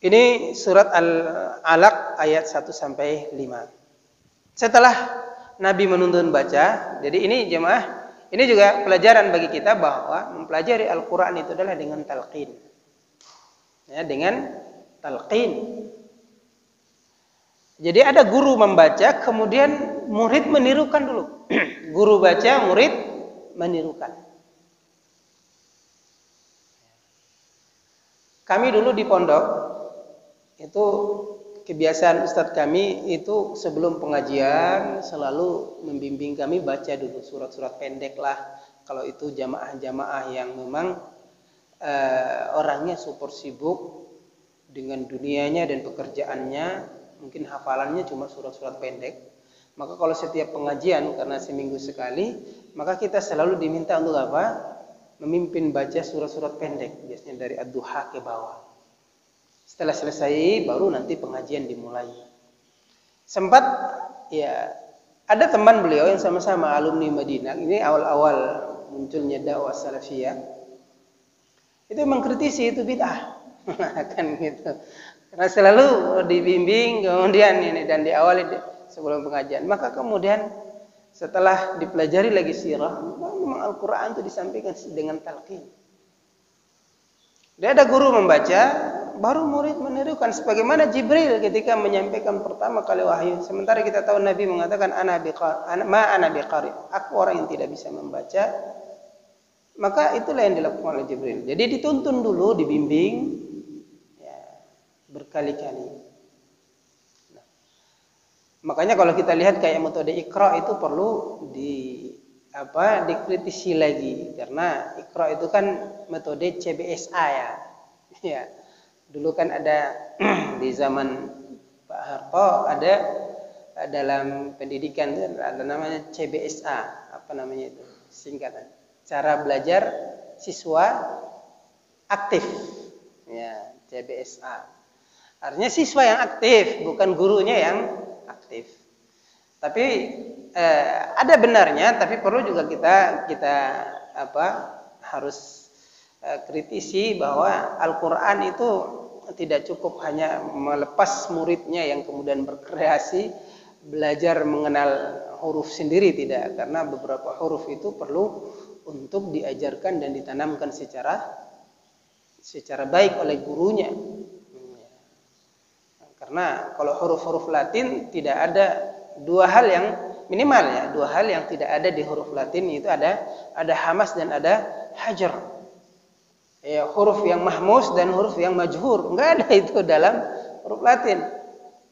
Ini surat Al-Alaq ayat 1 sampai 5. Setelah Nabi menuntun baca, jadi ini jemaah, ini juga pelajaran bagi kita bahwa mempelajari Al-Qur'an itu adalah dengan talqin. Ya, dengan talqin. Jadi ada guru membaca, kemudian murid menirukan dulu. Guru baca, murid menirukan. Kami dulu di pondok, itu kebiasaan ustadz kami itu sebelum pengajian selalu membimbing kami baca dulu surat-surat pendek lah. Kalau itu jamaah-jamaah yang memang orangnya super sibuk dengan dunianya dan pekerjaannya, mungkin hafalannya cuma surat-surat pendek. Maka kalau setiap pengajian, karena seminggu sekali, maka kita selalu diminta untuk apa? Memimpin baca surat-surat pendek, biasanya dari Ad-Duha ke bawah. Setelah selesai, baru nanti pengajian dimulai. Sempat, ya, ada teman beliau yang sama-sama alumni Madinah. Ini awal-awal munculnya dakwah salafiyah. Itu mengkritisi itu bid'ah, kan gitu. Karena selalu dibimbing, kemudian ini dan diawali sebelum pengajian. Maka kemudian setelah dipelajari lagi sirah, memang Al-Quran itu disampaikan dengan talqin. Dia ada guru membaca, baru murid menirukan sebagaimana Jibril ketika menyampaikan pertama kali wahyu. Sementara kita tahu Nabi mengatakan ana biqari, aku orang yang tidak bisa membaca. Maka itulah yang dilakukan oleh Jibril. Jadi dituntun dulu, dibimbing ya, berkali-kali. Nah, makanya kalau kita lihat kayak metode Iqra itu perlu dikritisi lagi, karena Iqra itu kan metode CBSA ya. Ya. Dulu kan ada di zaman Pak Harto ada dalam pendidikan ada namanya CBSA, apa namanya itu singkatan, cara belajar siswa aktif, ya CBSA. Artinya siswa yang aktif, bukan gurunya yang aktif. Tapi ada benarnya, tapi perlu juga kita harus kritisi bahwa Al-Quran itu tidak cukup hanya melepas muridnya yang kemudian berkreasi belajar mengenal huruf sendiri, tidak, karena beberapa huruf itu perlu untuk diajarkan dan ditanamkan secara baik oleh gurunya. Karena kalau huruf-huruf Latin tidak ada dua hal yang minimal ya, dua hal yang tidak ada di huruf Latin itu ada hamas dan ada hajar. Ya, huruf yang mahmus dan huruf yang majhur, enggak ada itu dalam huruf Latin.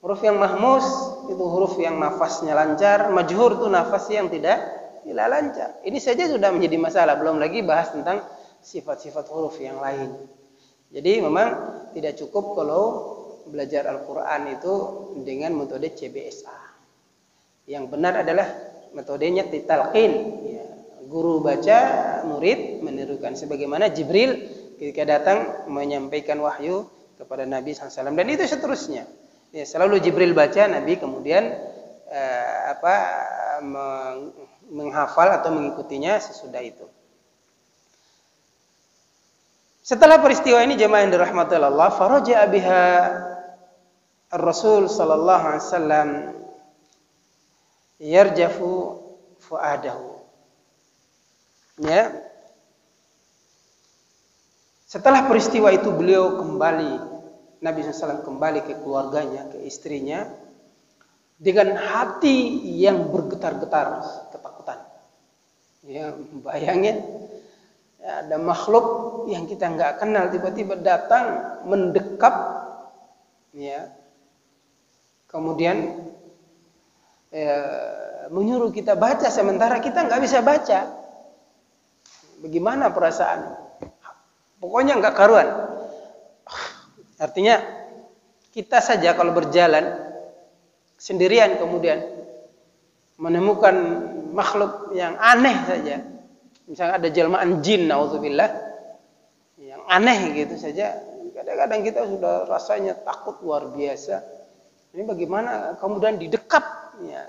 Huruf yang mahmus itu huruf yang nafasnya lancar, majhur itu nafas yang tidak lancar. Ini saja sudah menjadi masalah, belum lagi bahas tentang sifat-sifat huruf yang lain. Jadi memang tidak cukup kalau belajar Al-Quran itu dengan metode CBSA. Yang benar adalah metodenya talqin. Ya, guru baca, murid menirukan sebagaimana Jibril ketika datang menyampaikan wahyu kepada Nabi SAW, dan itu seterusnya. Ya, selalu Jibril baca, Nabi kemudian menghafal atau mengikutinya sesudah itu. Setelah peristiwa ini jemaah yang dirahmati Allah, faraja biha Ar-Rasul sallallahu alaihi wasallam yarjafu fuadahu. Ya. Setelah peristiwa itu beliau kembali, Nabi SAW kembali ke keluarganya, ke istrinya dengan hati yang bergetar-getar ketakutan. Ya, bayangin ya, ada makhluk yang kita nggak kenal tiba-tiba datang mendekap, ya, kemudian menyuruh kita baca sementara kita nggak bisa baca. Bagaimana perasaan? Pokoknya nggak karuan. Artinya kita saja kalau berjalan sendirian kemudian menemukan makhluk yang aneh saja, misalnya ada jelmaan jin, naudzubillah, yang aneh gitu saja, kadang-kadang kita sudah rasanya takut luar biasa. Ini bagaimana kemudian didekap, ya,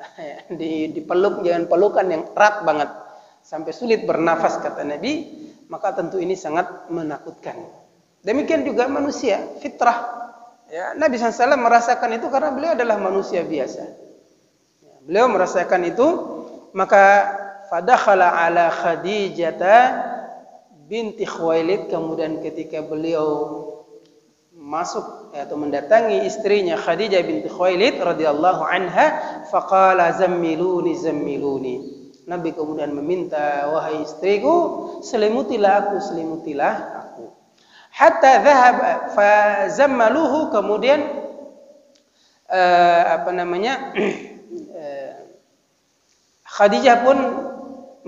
dipeluk dengan pelukan yang erat banget sampai sulit bernafas kata Nabi. Maka tentu ini sangat menakutkan. Demikian juga manusia, fitrah. Ya, Nabi SAW merasakan itu karena beliau adalah manusia biasa. Ya, beliau merasakan itu, maka fadakhala ala Khadijah binti Khuwailid, kemudian ketika beliau masuk atau mendatangi istrinya Khadijah binti Khuwailid radhiyallahu anha, faqala zammiluni zammiluni. Nabi kemudian meminta, wahai istriku, selimutilah aku, selimutilah aku. Hatta dhahab fa zammaluhu, kemudian Khadijah pun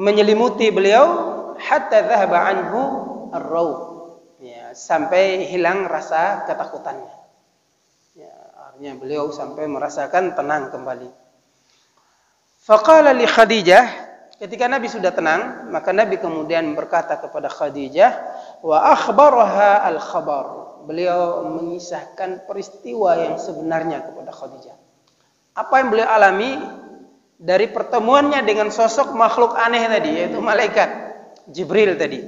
menyelimuti beliau, hatta dhahaba anhu ar-raw, ya, sampai hilang rasa ketakutannya. Ya, artinya beliau sampai merasakan tenang kembali. Faqala li Khadijah, ketika Nabi sudah tenang, maka Nabi kemudian berkata kepada Khadijah, wa akhbaraha al-khabar. Beliau mengisahkan peristiwa yang sebenarnya kepada Khadijah. Apa yang beliau alami dari pertemuannya dengan sosok makhluk aneh tadi, yaitu malaikat Jibril tadi.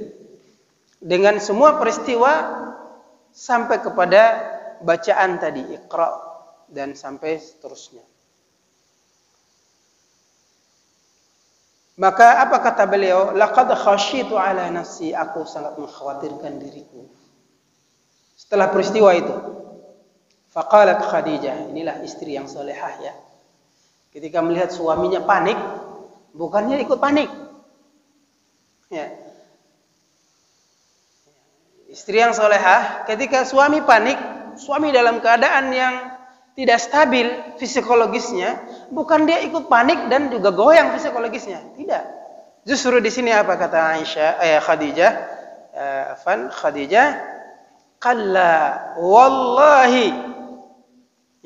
Dengan semua peristiwa sampai kepada bacaan tadi, Iqra, dan sampai seterusnya. Maka apa kata beliau? Laqad khasyitu ala nafsi, aku sangat mengkhawatirkan diriku setelah peristiwa itu. Faqalat Khadijah, inilah istri yang salehah ya. Ketika melihat suaminya panik, bukannya ikut panik. Ya. Istri yang salehah, ketika suami panik, suami dalam keadaan yang tidak stabil psikologisnya, bukan dia ikut panik dan juga goyang psikologisnya, tidak. Justru di sini apa kata Khadijah? Khadijah, qalla wallahi,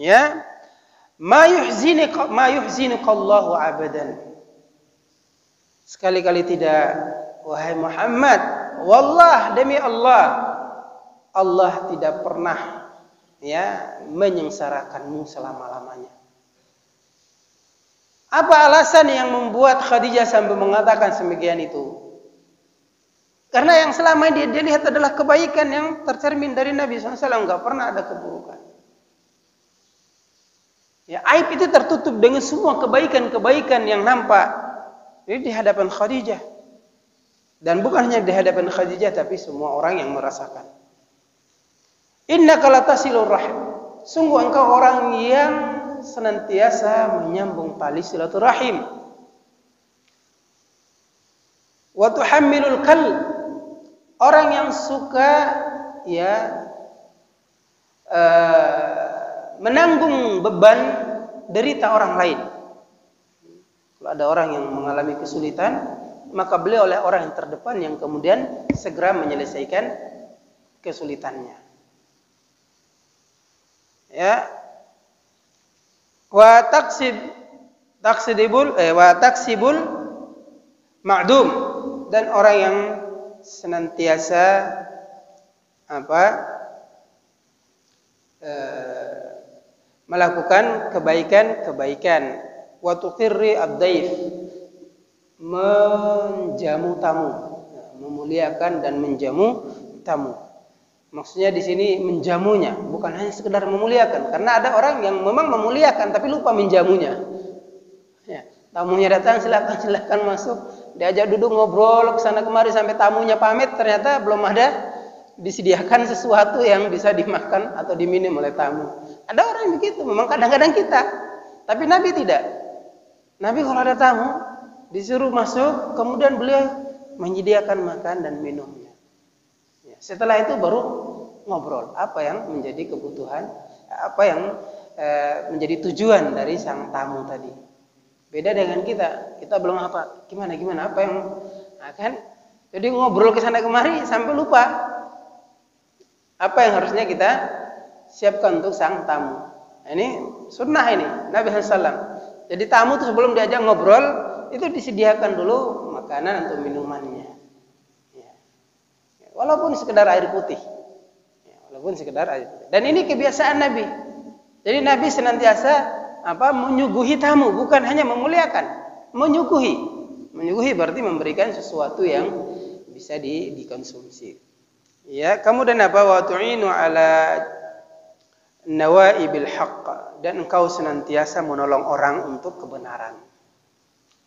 ya, ma yuhzinuka Allahu abadan. Sekali-kali tidak, wahai Muhammad, wallah, demi Allah, Allah tidak pernah, ya, menyengsarakanmu selama-lamanya. Apa alasan yang membuat Khadijah sampai mengatakan semikian itu? Karena yang selama ini dia lihat adalah kebaikan yang tercermin dari Nabi SAW, enggak pernah ada keburukan. Ya, aib itu tertutup dengan semua kebaikan-kebaikan yang nampak. Ini di hadapan Khadijah. Dan bukan hanya di hadapan Khadijah, tapi semua orang yang merasakan. Innaka latasilur rahim. Sungguh engkau orang yang senantiasa menyambung tali silaturahim. Wa tuhammilul kal. Orang yang suka, ya, menanggung beban derita orang lain. Kalau ada orang yang mengalami kesulitan, maka beliau oleh orang yang terdepan yang kemudian segera menyelesaikan kesulitannya. Ya, wa taksibul ma'dum, dan orang yang senantiasa melakukan kebaikan. Wa tuqirri ad-daif, menjamu tamu, memuliakan dan menjamu tamu. Maksudnya di sini menjamunya, bukan hanya sekedar memuliakan, karena ada orang yang memang memuliakan tapi lupa menjamunya. Ya, tamunya datang, silakan masuk, diajak duduk ngobrol kesana kemari sampai tamunya pamit, ternyata belum ada disediakan sesuatu yang bisa dimakan atau diminum oleh tamu. Ada orang begitu, memang kadang-kadang kita, tapi Nabi tidak. Nabi kalau ada tamu disuruh masuk, kemudian beliau menyediakan makan dan minumnya. Setelah itu baru ngobrol apa yang menjadi kebutuhan, apa yang menjadi tujuan dari sang tamu tadi. Beda dengan kita belum apa, gimana, apa yang akan, jadi ngobrol ke sana kemari sampai lupa apa yang harusnya kita siapkan untuk sang tamu. Ini sunnah ini Nabi SAW. Jadi tamu itu sebelum diajak ngobrol itu disediakan dulu makanan atau minumannya. Walaupun sekedar air putih. Dan ini kebiasaan Nabi. Jadi Nabi senantiasa menyuguhi tamu, bukan hanya memuliakan, menyuguhi. Menyuguhi berarti memberikan sesuatu yang bisa dikonsumsi. Ya, kemudian wa tu'inu ala nawaibil haqq, dan engkau senantiasa menolong orang untuk kebenaran.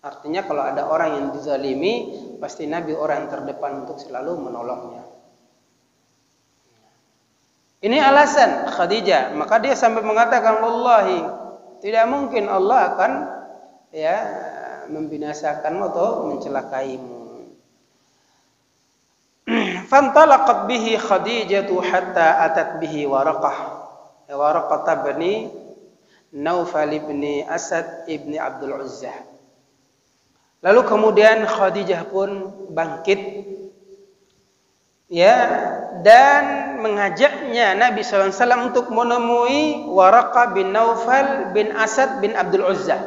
Artinya kalau ada orang yang dizalimi, pasti Nabi orang yang terdepan untuk selalu menolongnya. Ini alasan Khadijah, maka dia sampai mengatakan, wallahi tidak mungkin Allah akan membinasakanmu atau mencelakaimu. Fantalaqat bihi Khadijatu hatta atat bihi Waraqah bin Naufal bin Asad ibni Abdul Uzzah. Lalu kemudian Khadijah pun bangkit dan mengajaknya Nabi SAW untuk menemui Waraqah bin Naufal bin Asad bin Abdul Uzzah,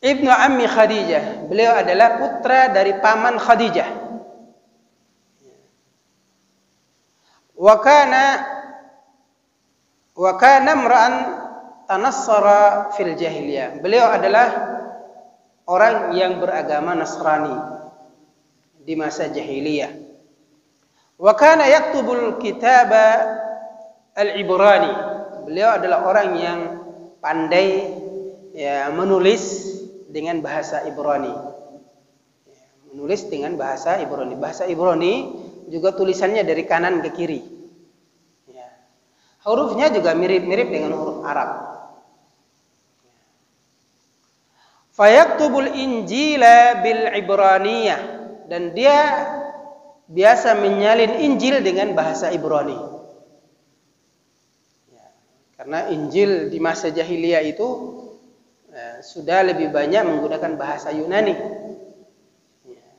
ibnu ammi Khadijah. Beliau adalah putra dari paman Khadijah. Wa kana imra'an tanassara fil jahiliyah. Beliau adalah orang yang beragama Nasrani di masa jahiliyah. Wa kana yaktubul kitaba al-Ibrani. Beliau adalah orang yang pandai menulis dengan bahasa Ibrani. Menulis dengan bahasa Ibrani. Bahasa Ibrani juga tulisannya dari kanan ke kiri. Hurufnya juga mirip-mirip dengan huruf Arab. Fayaktubul Injila bil Ibraniyah, dan dia biasa menyalin Injil dengan bahasa Ibrani. Karena Injil di masa jahiliyah itu sudah lebih banyak menggunakan bahasa Yunani.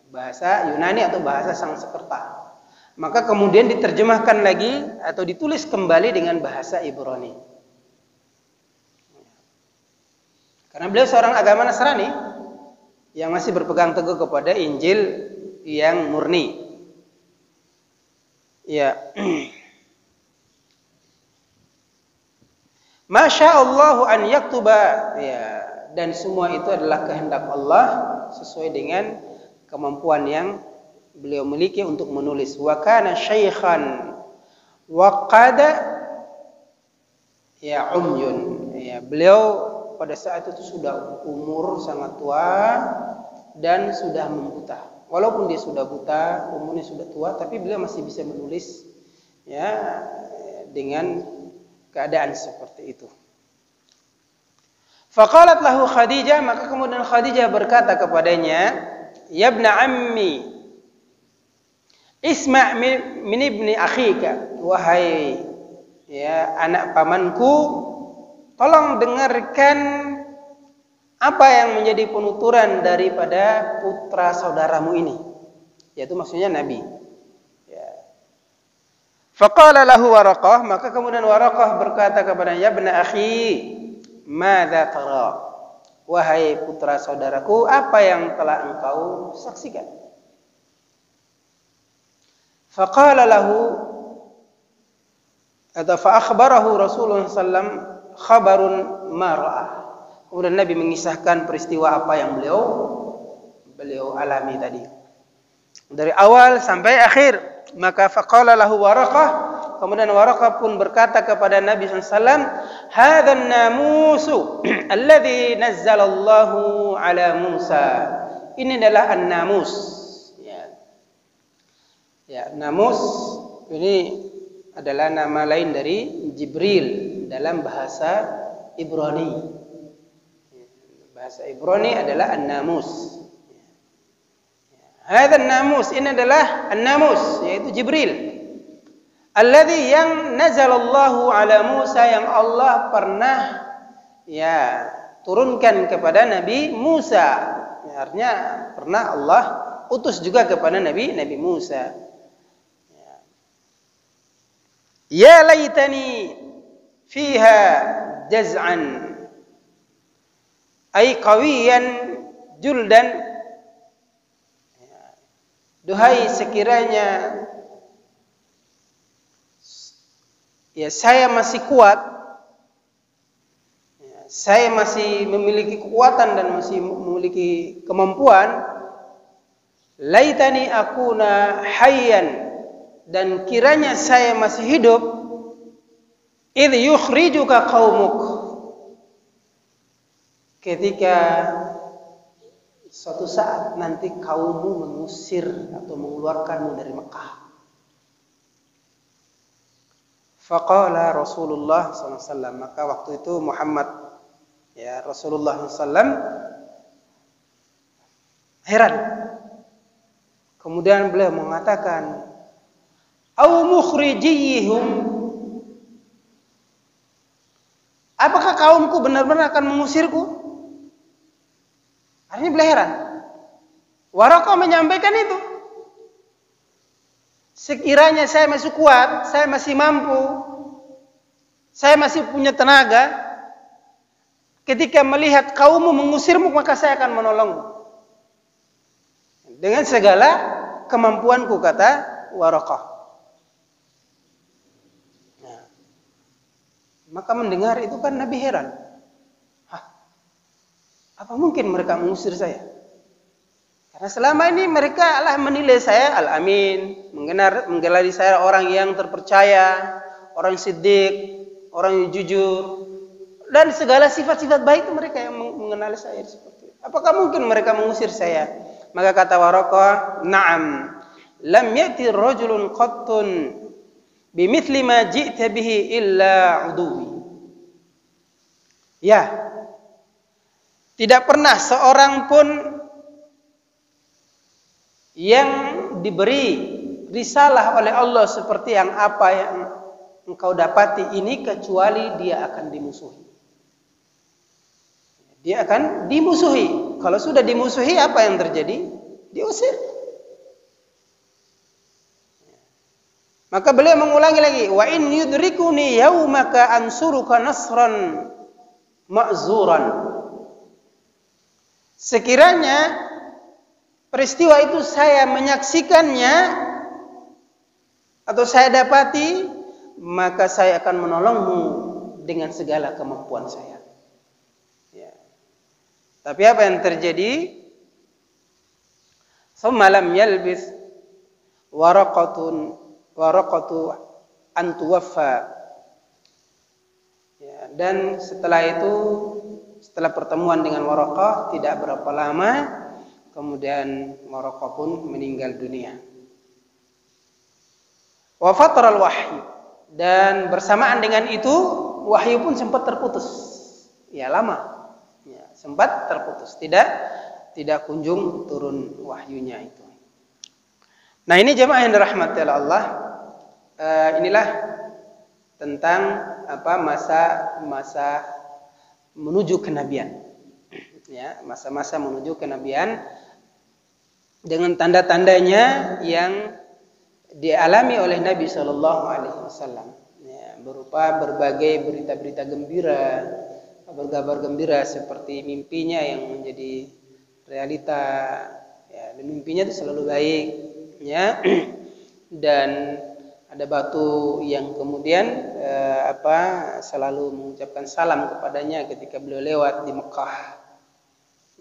Bahasa Yunani atau bahasa Sanskerta. Maka kemudian diterjemahkan lagi atau ditulis kembali dengan bahasa Ibrani. Karena beliau seorang agama Nasrani yang masih berpegang teguh kepada Injil yang murni. Masya Allahu an yaktuba, dan semua itu adalah kehendak Allah sesuai dengan kemampuan yang beliau miliki untuk menulis. Wa kana syaikhan wa qada umyun. Beliau pada saat itu sudah umur sangat tua dan sudah membuta. Walaupun dia sudah buta, umurnya sudah tua, tapi beliau masih bisa menulis dengan keadaan seperti itu. Faqalat lahu Khadijah, maka kemudian Khadijah berkata kepadanya, ya ibna ammi, isma' min ibni akhika, wahai anak pamanku, tolong dengarkan apa yang menjadi penuturan daripada putra saudaramu ini, yaitu maksudnya Nabi. Faqala lahu Waraqah, maka kemudian Waraqah berkata kepada ya ibn akhi, madza tara? Wahai putra saudaraku, apa yang telah engkau saksikan? Faqala lahu atau fa akhbarahu Rasulullah sallallahu alaihi wasallam khabarun ma ra'a. Kemudian Nabi mengisahkan peristiwa apa yang beliau alami tadi dari awal sampai akhir. Maka faqala lahu Waraqah, kemudian Waraqah pun berkata kepada Nabi SAW, hadzan namusu alladzi nazzalallahu ala Musa. Ini adalah an-namus. Namus ini adalah nama lain dari Jibril dalam bahasa Ibrani. Bahasa Ibrani adalah an-namus. Hadzal namus, ini adalah an-namus, yaitu Jibril. Alladzi yang nazalallahu ala Musa, yang Allah pernah turunkan kepada Nabi Musa. Artinya pernah Allah utus juga kepada Nabi Musa. Ya laitani fiha jaz'an ay qawiyan juldan. Duhai sekiranya saya masih kuat, saya masih memiliki kekuatan dan masih memiliki kemampuan, laitani akuna hayyan, dan kiranya saya masih hidup, idh yukhrijuka qaumuk, ketika suatu saat nanti kaummu mengusir atau mengeluarkanmu dari Mekah. Faqala Rasulullah SAW, maka waktu itu Muhammad, ya Rasulullah SAW heran. Kemudian beliau mengatakan, au mukhrijihum, apakah kaumku benar-benar akan mengusirku? Artinya beliau heran. Waraqah menyampaikan itu. Sekiranya saya masih kuat, saya masih mampu, saya masih punya tenaga, ketika melihat kaummu mengusirmu, maka saya akan menolongmu. Dengan segala kemampuanku, kata Waraqah. Nah, maka mendengar itu kan Nabi heran. Apa mungkin mereka mengusir saya? Karena selama ini mereka lah menilai saya al-amin, menggelari saya orang yang terpercaya, orang siddiq, orang yang jujur, dan segala sifat-sifat baik itu mereka yang mengenali saya seperti itu. Apakah mungkin mereka mengusir saya? Maka kata Waraqah, "Na'am, lam ya'ti rajulun qattun bimithli ma ji'ta bihi illa 'uduwi." Ya, tidak pernah seorang pun yang diberi risalah oleh Allah seperti yang apa yang engkau dapati ini, kecuali dia akan dimusuhi. Dia akan dimusuhi. Kalau sudah dimusuhi, apa yang terjadi? Diusir. Maka beliau mengulangi lagi, wa in yudrikuni yaumaka ansuruka nasran ma'zuran. Sekiranya peristiwa itu saya menyaksikannya atau saya dapati, maka saya akan menolongmu dengan segala kemampuan saya. Ya. Tapi apa yang terjadi? Tsumma lam yalbis waraqatu an tuwaffa. Ya, dan setelah itu, setelah pertemuan dengan Waraqah tidak berapa lama, kemudian Waraqah pun meninggal dunia. Wa fataral wahyu, dan bersamaan dengan itu wahyu pun sempat terputus. Ya, lama. Ya, sempat terputus. Tidak kunjung turun wahyunya itu. Nah, ini jemaah yang dirahmati oleh Allah. Inilah tentang masa menuju kenabian. Ya, masa-masa menuju kenabian dengan tanda-tandanya yang dialami oleh Nabi Shallallahu Alaihi Wasallam, ya, berupa berbagai berita-berita gembira, kabar-kabar gembira seperti mimpinya yang menjadi realita, ya, dan mimpinya itu selalu baik, ya, dan ada batu yang kemudian selalu mengucapkan salam kepadanya ketika beliau lewat di Mekah,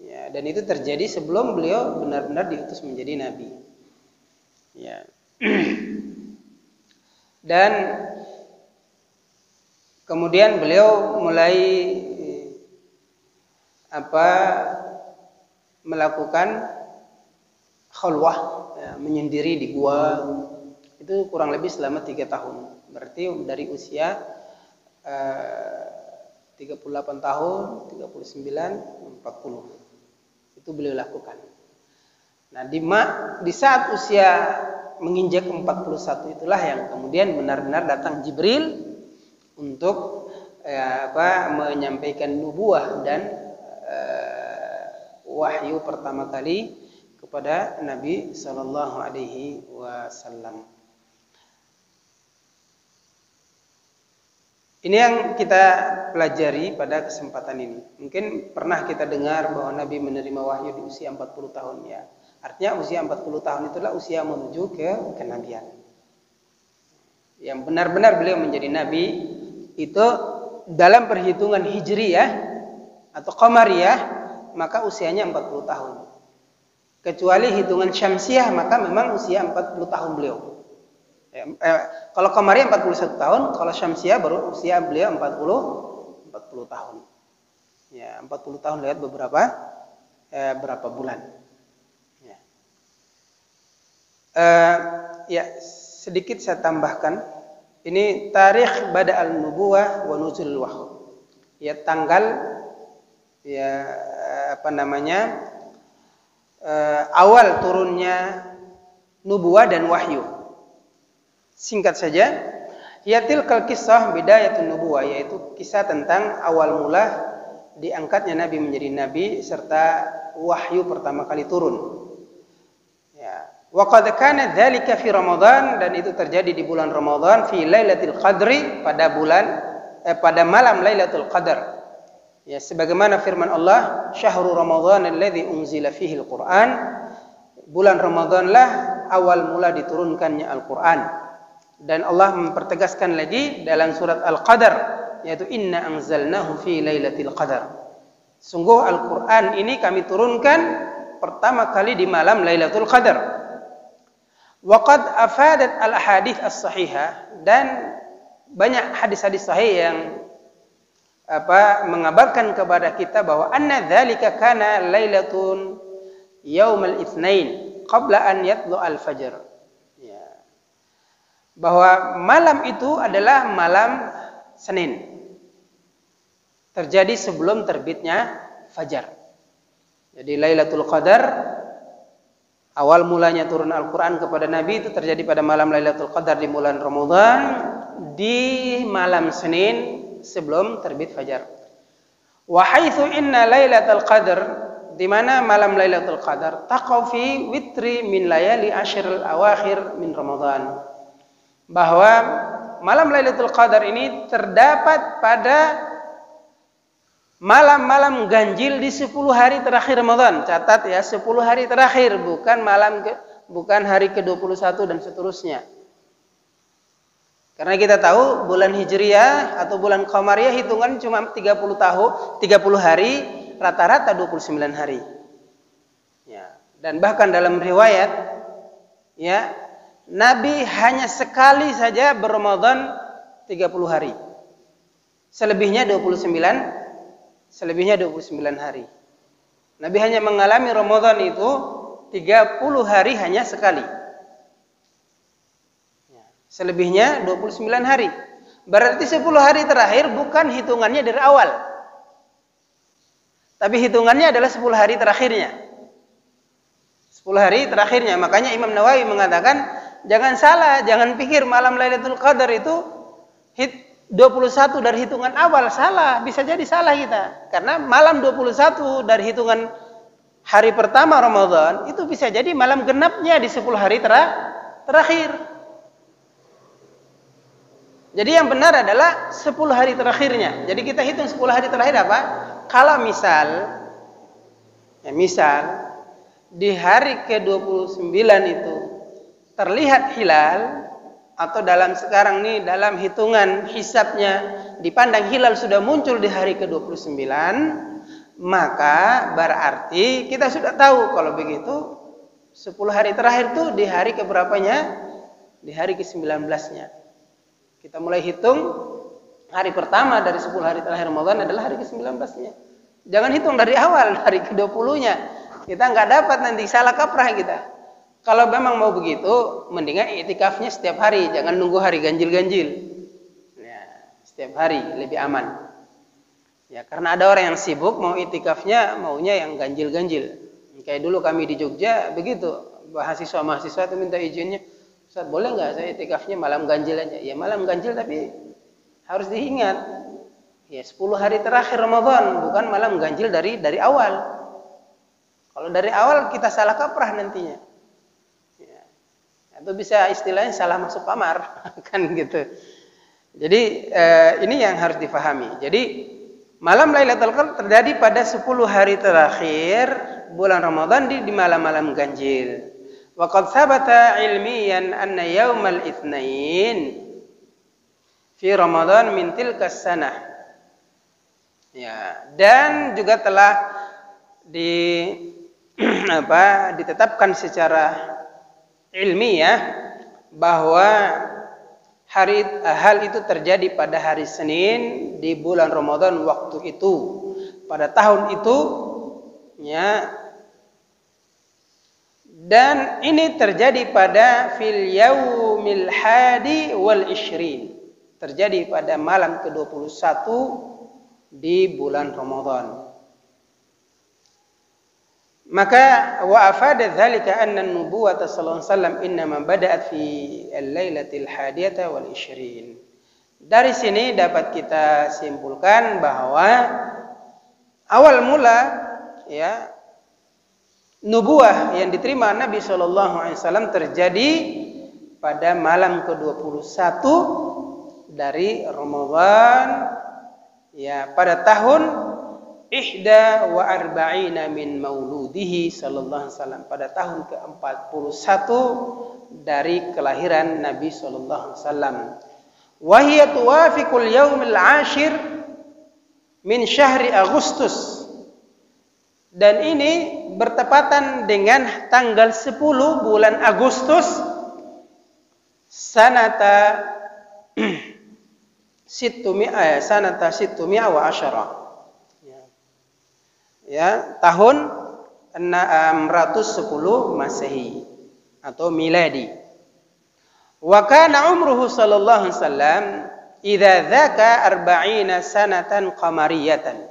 ya, dan itu terjadi sebelum beliau benar-benar diutus menjadi nabi, ya. Dan kemudian beliau mulai melakukan khalwah, ya, menyendiri di gua. Itu kurang lebih selama 3 tahun. Berarti dari usia 38 tahun, 39, 40. Itu beliau lakukan. Nah, di saat usia menginjak 41 itulah yang kemudian benar-benar datang Jibril untuk menyampaikan nubuah dan wahyu pertama kali kepada Nabi Sallallahu Alaihi Wasallam. Ini yang kita pelajari pada kesempatan ini. Mungkin pernah kita dengar bahwa Nabi menerima wahyu di usia 40 tahun, ya. Artinya usia 40 tahun itulah usia menuju ke kenabian. Yang benar-benar beliau menjadi nabi itu dalam perhitungan hijriyah atau qamariyah, maka usianya 40 tahun. Kecuali hitungan syamsiah, maka memang usia 40 tahun beliau. Kalau Qamariyah 41 tahun, kalau Syamsiyah baru usia beliau 40 tahun. Ya, 40 tahun lihat berapa bulan. Ya. Ya, sedikit saya tambahkan. Ini tarikh bada al-nubuwah wa nuzul wahyu. Ya, tanggal ya awal turunnya nubuwah dan wahyu. Singkat saja, yatil kal kisah bidayatun nubuwah, yaitu kisah tentang awal mula diangkatnya Nabi menjadi nabi serta wahyu pertama kali turun. Ya, wa qad kana dzalika fi Ramadan, dan itu terjadi di bulan Ramadan, fi Lailatul Qadri, pada malam Lailatul Qadar. Ya, sebagaimana firman Allah, syahrul Ramadan alladzi unzila fihi al-Qur'an, bulan Ramadanlah awal mula diturunkannya Al-Qur'an. Dan Allah mempertegaskan lagi dalam surat Al-Qadar, yaitu inna anzalnahu fi lailatul qadar. Sungguh Al-Qur'an ini kami turunkan pertama kali di malam Lailatul Qadar. Wa qad afadat al-ahadits as-sahihah, dan banyak hadis-hadis sahih yang mengabarkan kepada kita bahwa anna dzalika kana lailatun yaumal itsnain qabla an yatlu al-fajr. Ya. Bahwa malam itu adalah malam Senin. Terjadi sebelum terbitnya fajar. Jadi Lailatul Qadar, awal mulanya turun Al-Qur'an kepada Nabi itu terjadi pada malam Lailatul Qadar di bulan Ramadan, di malam Senin sebelum terbit fajar. Wa haitsu inna Lailatul Qadar, di mana malam Lailatul Qadar taqau fi witri min layali asyril awakhir min Ramadan. Bahwa malam Lailatul Qadar ini terdapat pada malam-malam ganjil di 10 hari terakhir Ramadan. Catat ya, 10 hari terakhir, bukan hari ke-21 dan seterusnya. Karena kita tahu bulan Hijriyah atau bulan Qamariyah hitungan cuma 30 hari, rata-rata 29 hari. Ya, dan bahkan dalam riwayat ya, Nabi hanya sekali saja berRamadan 30 hari. Selebihnya 29 hari. Nabi hanya mengalami Ramadan itu 30 hari hanya sekali. Selebihnya 29 hari. Berarti 10 hari terakhir bukan hitungannya dari awal, tapi hitungannya adalah 10 hari terakhirnya. 10 hari terakhirnya. Makanya Imam Nawawi mengatakan, jangan salah, jangan pikir malam Lailatul Qadar itu 21 dari hitungan awal. Salah, bisa jadi salah kita. Karena malam 21 dari hitungan hari pertama Ramadan itu bisa jadi malam genapnya di 10 hari terakhir. Jadi yang benar adalah 10 hari terakhirnya. Jadi kita hitung 10 hari terakhir apa? Kalau misal di hari ke-29 itu terlihat hilal, atau dalam sekarang ini dalam hitungan hisabnya dipandang hilal sudah muncul di hari ke-29, maka berarti kita sudah tahu kalau begitu 10 hari terakhir itu di hari keberapanya? Di hari ke-19-nya. Kita mulai hitung hari pertama dari 10 hari terakhir Ramadan adalah hari ke-19-nya. Jangan hitung dari awal, hari ke-20-nya. Kita nggak dapat, nanti salah kaprah kita. Kalau memang mau begitu, mendingan iktikafnya setiap hari, jangan nunggu hari ganjil-ganjil. Ya, setiap hari lebih aman. Ya, karena ada orang yang sibuk mau iktikafnya maunya yang ganjil-ganjil. Kayak dulu kami di Jogja begitu, mahasiswa itu minta izinnya, Ustaz, boleh nggak saya iktikafnya malam ganjil aja? Ya malam ganjil, tapi harus diingat, ya 10 hari terakhir Ramadan, bukan malam ganjil dari awal. Kalau dari awal kita salah kaprah nantinya. Ya, itu bisa istilahnya salah masuk kamar, kan gitu. Jadi ini yang harus difahami. Jadi malam Lailatul Qadar terjadi pada 10 hari terakhir bulan Ramadan di malam-malam ganjil. Wa qad thabata ilmiyan anna yaumal itsnain fi Ramadan min tilka sanah. Ya, dan juga telah ditetapkan secara ilmiah bahwa hal itu terjadi pada hari Senin di bulan Ramadan waktu itu, pada tahun itu, ya. Dan ini terjadi pada fil yaumil hadi wal ishrin, terjadi pada malam ke-21 di bulan Ramadan. Maka wa afada dzalika anna an-nubuwata sallallahu alaihi wasallam innama bada'at fi al-lailatil hadiyata wal ishrin. Dari sini dapat kita simpulkan bahwa awal mula, ya, nubuah yang diterima Nabi sallallahu alaihi wasallam terjadi pada malam ke-21 dari Ramadan, ya, pada tahun ihda wa arba'ina min mauludihi sallallahu alaihi wasallam, pada tahun ke-41 dari kelahiran Nabi sallallahu alaihi wasallam. Wa hiya tuwafiqul yaumil 'ashir min syahri Agustus. Dan ini bertepatan dengan tanggal 10 bulan Agustus sanata situmi'a wa asyara. Ya, tahun 610 Masehi atau miladi. Wa kana umruhu sallallahu alaihi wasallam idza dzaka 40 sanatan qamariyatan.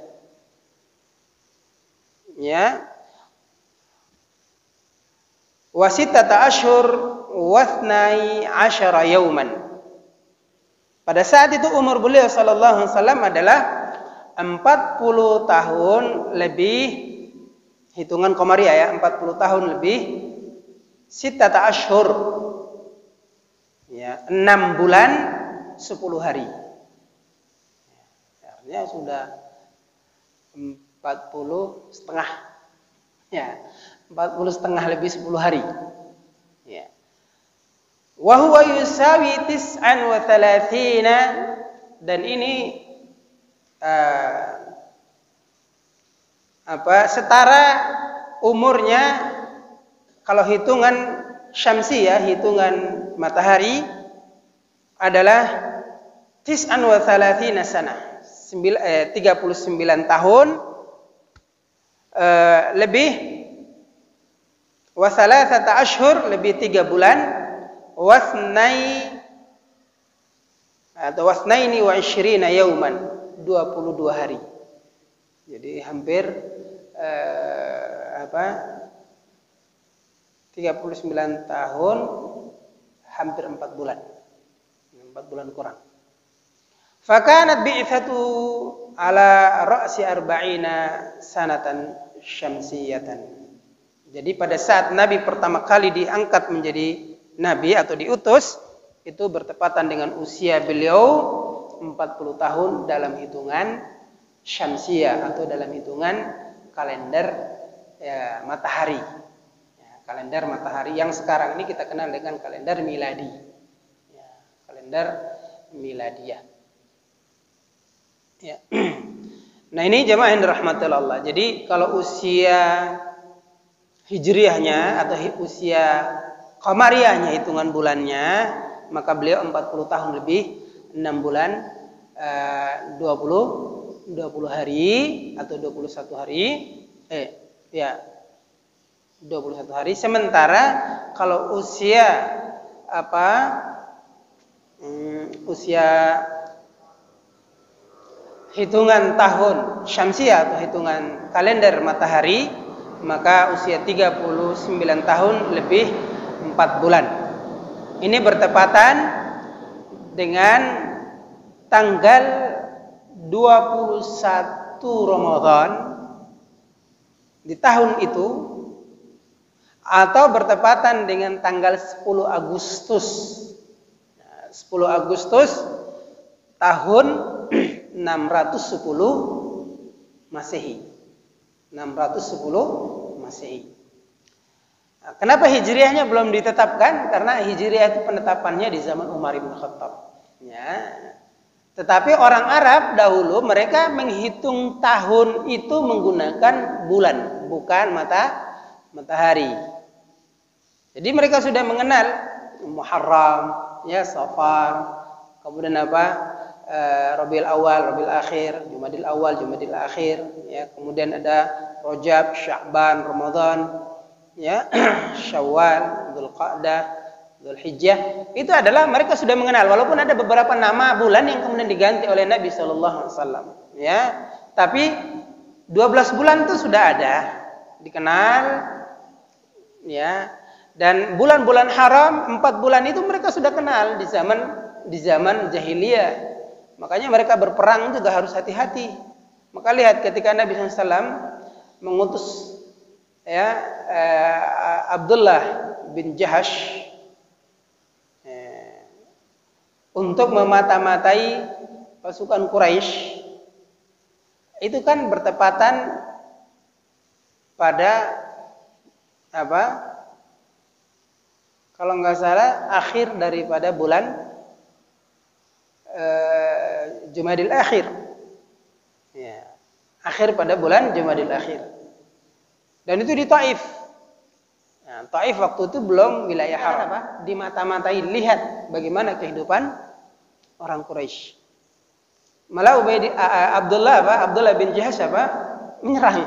Ya, wasitata ashur wathnai asyara yauman. Pada saat itu umur beliau sallallahu alaihi wasallam adalah 40 tahun lebih, hitungan qamariyah, ya, 40 tahun lebih, sitata ashur, ya, 6 bulan 10 hari. Artinya sudah 40 setengah, ya, 40 setengah lebih 10 hari, ya. Wa huwa yusawi 39, dan ini setara umurnya kalau hitungan syamsiyah, hitungan matahari, adalah 39 sana, 39 tahun lebih, wa thalathata ashhur, lebih 3 bulan, wasnaini wa ishrina yauman, 22 hari. Jadi hampir 39 tahun, hampir 4 bulan. 4 bulan kurang. Fakanat bi'ithatu ala ra'si arba'ina sanatan syamsiyatan. Jadi pada saat Nabi pertama kali diangkat menjadi Nabi atau diutus, itu bertepatan dengan usia beliau 40 tahun dalam hitungan syamsiyah atau dalam hitungan kalender, ya, matahari, ya, kalender matahari yang sekarang ini kita kenal dengan kalender miladi, ya, kalender miladiyah, ya. Nah, ini jemaah yang dirahmati Allah. Jadi kalau usia hijriyahnya atau usia qamariyahnya, hitungan bulannya, maka beliau 40 tahun lebih 6 bulan 20 hari atau 21 hari, 21 hari. Sementara kalau usia usia hitungan tahun syamsiyah atau hitungan kalender matahari, maka usia 39 tahun lebih 4 bulan. Ini bertepatan dengan tanggal 21 Ramadan di tahun itu, atau bertepatan dengan tanggal 10 Agustus. 10 Agustus tahun 610 Masehi. 610 Masehi. Nah, kenapa hijriyahnya belum ditetapkan? Karena hijriyah itu penetapannya di zaman Umar bin Khattab. Ya. Tetapi orang Arab dahulu mereka menghitung tahun itu menggunakan bulan, bukan matahari. Jadi mereka sudah mengenal Muharram, ya Safar, kemudian apa? Rabiul Awal, Rabiul Akhir, Jumadil Awal, Jumadil Akhir, ya. Kemudian ada Rajab, Sya'ban, Ramadan, ya, Syawal, Dzulqa'dah, Dzulhijjah. Itu adalah mereka sudah mengenal, walaupun ada beberapa nama bulan yang kemudian diganti oleh Nabi sallallahu alaihi wasallam, ya. Tapi 12 bulan itu sudah ada, dikenal, ya. Dan bulan-bulan haram 4 bulan itu mereka sudah kenal di zaman jahiliyah. Makanya mereka berperang juga harus hati-hati. Maka lihat ketika Nabi SAW mengutus, ya, Abdullah bin Jahash untuk memata-matai pasukan Quraisy, itu kan bertepatan pada apa? Kalau nggak salah akhir daripada bulan Jumadil Akhir, ya, akhir pada bulan Jumadil Akhir, dan itu di Taif. Nah, Taif waktu itu belum wilayah haram, apa? Dimata-matai, lihat bagaimana kehidupan orang Quraisy. Malah Abdullah bin Jahash menyerang,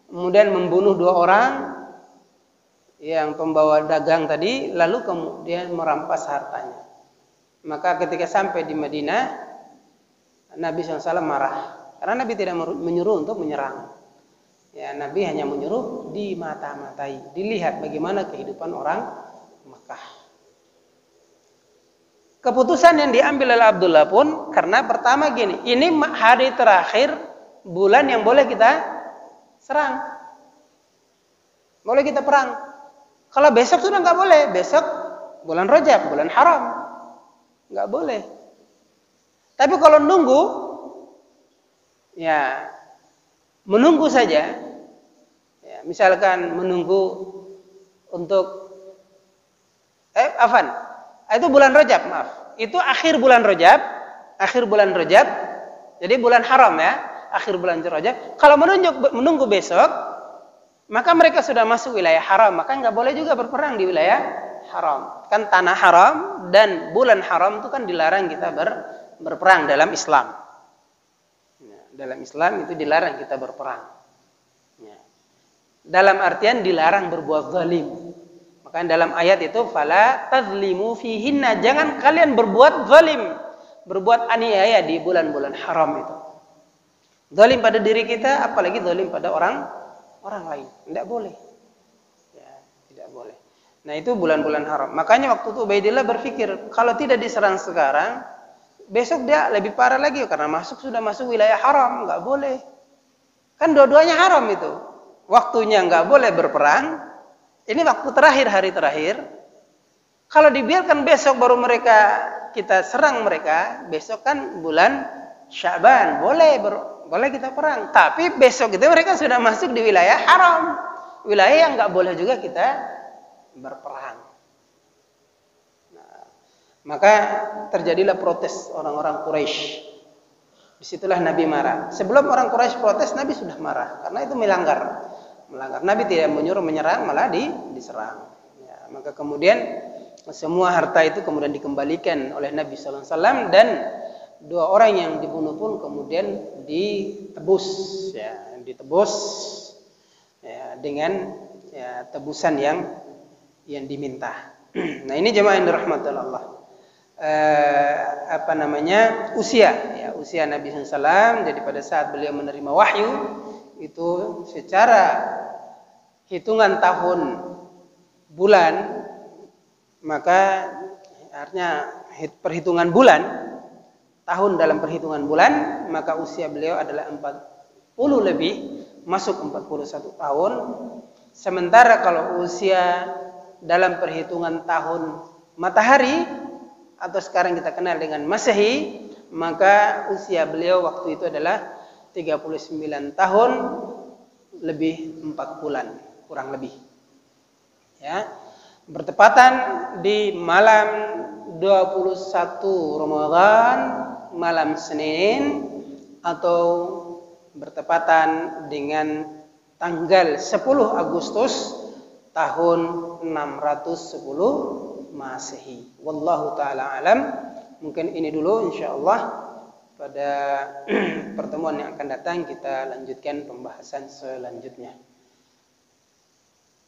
kemudian membunuh 2 orang yang pembawa dagang tadi, lalu kemudian merampas hartanya. Maka ketika sampai di Madinah, Nabi SAW marah karena Nabi tidak menyuruh untuk menyerang. Ya, Nabi hanya menyuruh dimata-matai, dilihat bagaimana kehidupan orang Mekah. Keputusan yang diambil oleh Abdullah pun karena pertama gini, ini hari terakhir bulan yang boleh kita serang, boleh kita perang. Kalau besok sudah nggak boleh, besok bulan Rajab, bulan haram, nggak boleh. Tapi kalau nunggu, ya menunggu saja. Ya, misalkan menunggu untuk itu bulan Rajab, maaf. Itu akhir bulan Rajab, jadi bulan haram, ya, akhir bulan Rajab. Kalau menunggu besok, maka mereka sudah masuk wilayah haram, maka nggak boleh juga berperang di wilayah haram. Kan tanah haram dan bulan haram itu kan dilarang kita berperang dalam Islam. Ya, dalam Islam itu dilarang kita berperang. Ya. Dalam artian dilarang berbuat zalim. Maka dalam ayat itu fala tazlimu fihinna, jangan kalian berbuat zalim, berbuat aniaya di bulan-bulan haram itu. Zalim pada diri kita, apalagi zalim pada orang lain. Tidak boleh. Ya, tidak boleh. Nah, itu bulan-bulan haram. Makanya waktu itu Ubaidillah berpikir, kalau tidak diserang sekarang, besok dia lebih parah lagi karena sudah masuk wilayah haram, nggak boleh. Kan dua-duanya haram itu. Waktunya nggak boleh berperang. Ini waktu terakhir, hari terakhir. Kalau dibiarkan besok baru kita serang mereka, besok kan bulan Sya'ban, boleh kita perang. Tapi besok itu mereka sudah masuk di wilayah haram, wilayah yang nggak boleh juga kita berperang. Nah, maka terjadilah protes orang-orang Quraisy. Disitulah Nabi marah. Sebelum orang Quraisy protes, Nabi sudah marah karena itu melanggar. Nabi tidak menyuruh menyerang, malah diserang. Ya, maka kemudian semua harta itu kemudian dikembalikan oleh Nabi Sallallahu Alaihi Wasallam, dan 2 orang yang dibunuh pun kemudian ditebus, ya, ya, dengan ya, tebusan yang diminta. Nah, ini jemaah yang dirahmati Allah. Usia Nabi SAW. Jadi pada saat beliau menerima wahyu itu secara hitungan tahun bulan, maka artinya perhitungan bulan, tahun dalam perhitungan bulan, maka usia beliau adalah 40 lebih, masuk 41 tahun. Sementara kalau usia dalam perhitungan tahun matahari atau sekarang kita kenal dengan Masehi, maka usia beliau waktu itu adalah 39 tahun lebih 4 bulan, kurang lebih. Ya. Bertepatan di malam 21 Ramadan, malam Senin, atau bertepatan dengan tanggal 10 Agustus tahun 610 Masehi. Wallahu taala alam. Mungkin ini dulu, insyaallah pada pertemuan yang akan datang kita lanjutkan pembahasan selanjutnya.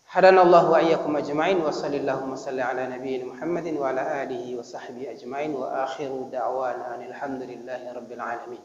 Hadanallahu wa iyyakum ajma'in wa sallallahu wasalli ala nabiyina Muhammadin wa ala alihi wa sahbihi ajma'in wa akhiru da'wana alhamdulillahi rabbil alamin.